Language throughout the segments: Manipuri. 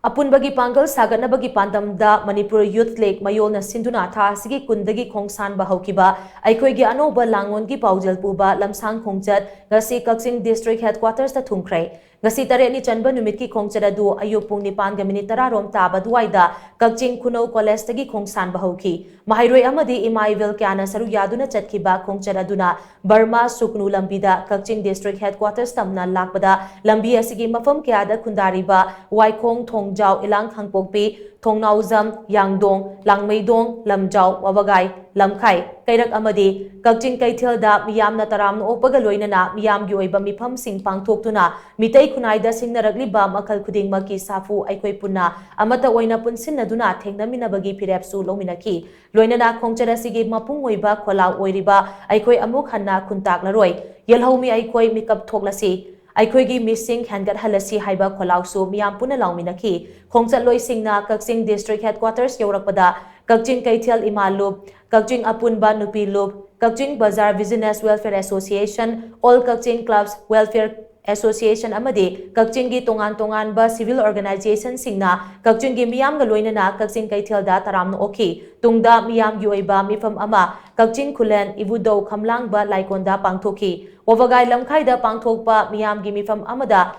Apunbagi pangal shagatnabagi pandam da Manipur Youth League Mayol na shinduna tha asigi kundagi khongshanba houkhiba Eikhoigi Anouba langon gi Paojel Puba Lamsang Khongchat Ngasi Kakching District Headquaters Da Thungkhre Ngasi tare ni chanba numit ki khongchat adu ayuk pung 9:10 rom taba duaida Kakching Kuno College tagi khongshanba houki mahairoi amadi imaivel kyana saru yaduna chatkiba khongchat aduna Burma Suknu lambida Kakching District Headquarters tamna lakpada lambi asigi mafam kyada khundariba Waikhong Thongjau ilang khangpokpi Thongnauzam Yangdong Langmeidong Lamjau Wabagai Lamkhai Kairak amadi Kakching Kaithel da miyamna taramna opaga loinana miyamgi oiba mifam sing pangthoktuna mitai khunaida singnarakliba makhal khudingmaki safu aikhoi punna amata oina punsinnaduna thengnaminabagi phirepsu lominaki loinana khongchat asigi mapung oiba kholau oiriba aikhoi amuk hanna khuntaklaroi yelhomi aikhoi mikap thoklasi Eikhoigi missing hangat halasi haiba kholausu miyam puna lauminaki khongchat loisingna Kakching District Headquarters yaurakpada Kakching Kaithel Imalup Kakching Apunba Nupi Lup Kakching Bazaar Business Welfare Association All Kakching Clubs Welfare Association amadi Kakching gi tongan ba civil organization singna Kakching gi miyam ga loinana Kakching Kaithel da taramna oki tungda miyam gi oiba mifam ama Kakching Khulen Ibudau Khamlang ba laikonda pangthoki Wabagai Lamkhai da pangthokpa miyam gi mifam amada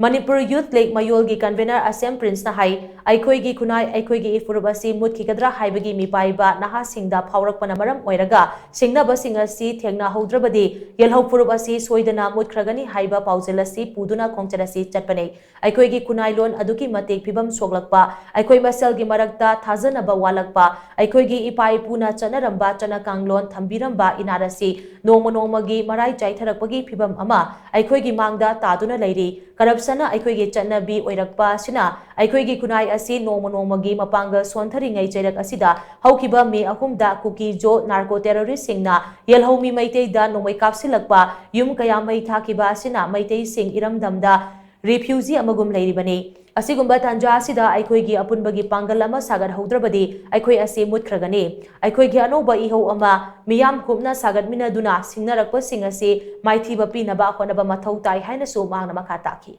Manipur Youth League Mayol gi convener Asem Prince na hai Eikhoigi khunai Eikhoigi ifurabasi mutkikadra haibagi mipaiba naha singda phaurakpana maram oiraga singnaba singasi thengna haudrabadi yelhau furabasi soidana mutkragani haiba Paojel asi puduna khongchat asi chatpane Eikhoigi khunai lon aduki matek phibam soglakpa Eikhoi masel gi marakta thajanaba walakpa Eikhoigi ipai puna chanaramba chanakanglon thambiramba inarasi nongmagi marai chaitharakpagi phibam ama Eikhoigi mangda taduna leiri Corruption Eikhoigi chatnabi oirakpa sina Eikhoigi khunai asi nongmagi mapanga sontharingai chairak asida houkhiba me ahumda kuki jo narco terrorist singna yelhomi maitei da nomai kapsilakpa yum kaya mai thakiba sina maitei sing iramdamda refugee amagum leiribani asigumba tanja asida Eikhoigi apunbagi pangal ama sagar haudrabadi Eikhoi asi mutkragani Eikhoigi Anouba ihau ama miyam kupna sagatmina duna singnarakpa sing asi maithiba pinaba honaba mathau tai haina su mangna makha taki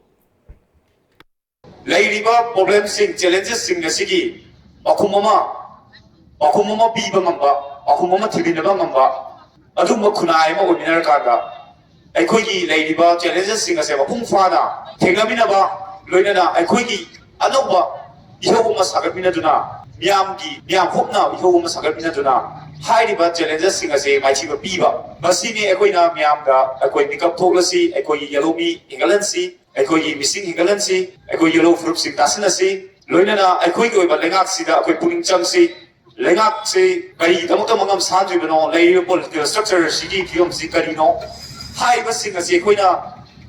Lairiba problem sing challenges sing asigi akhumama biba ngamba akhumama thibinaba ngamba aduma khunai ma ominar kaga Eikhoigi lairiba challenges sing ase mapung fana thenglaminaba loinana Eikhoigi Anouba ihawuma sagatminaduna miyam hopna ihawuma sagatminaduna hairiba challenges sing ase maithiba piba masini Eikhoina miyamda Eikoi mikap thoklasi Eikhoigi yalomi ingalansi Eikhoigi missing hingalansi Eikhoigi yellow fruit sing tasinasi loinana Eikhoigi oiba lengak sida akoi puning changsi lengak se kari damota mangam sanjibano lairiba political structure sigi phiyom si karino hairiba sing ase Eikhoina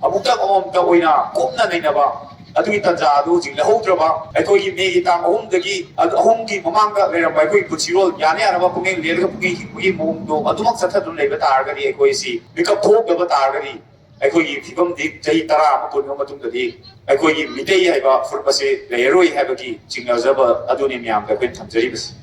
amukta amamta oina kopna nainaba Adui tanja adu jing lahaudraba Eikhoigi megi tang ahumdagi ahumgi mamanga leramba Eikhoigi puchirol yani araba pungeng lelga pungeng hinggi momdo adumak sathadun leiba targadi Eikhoisi mikap thokdaba targadi Eikhoigi phibam dik jahi tara mapun matungdadi Eikhoigi mitei haiba furpase leiroi haibagi jingnazaba aduni miyam ka kwen thamjaribasi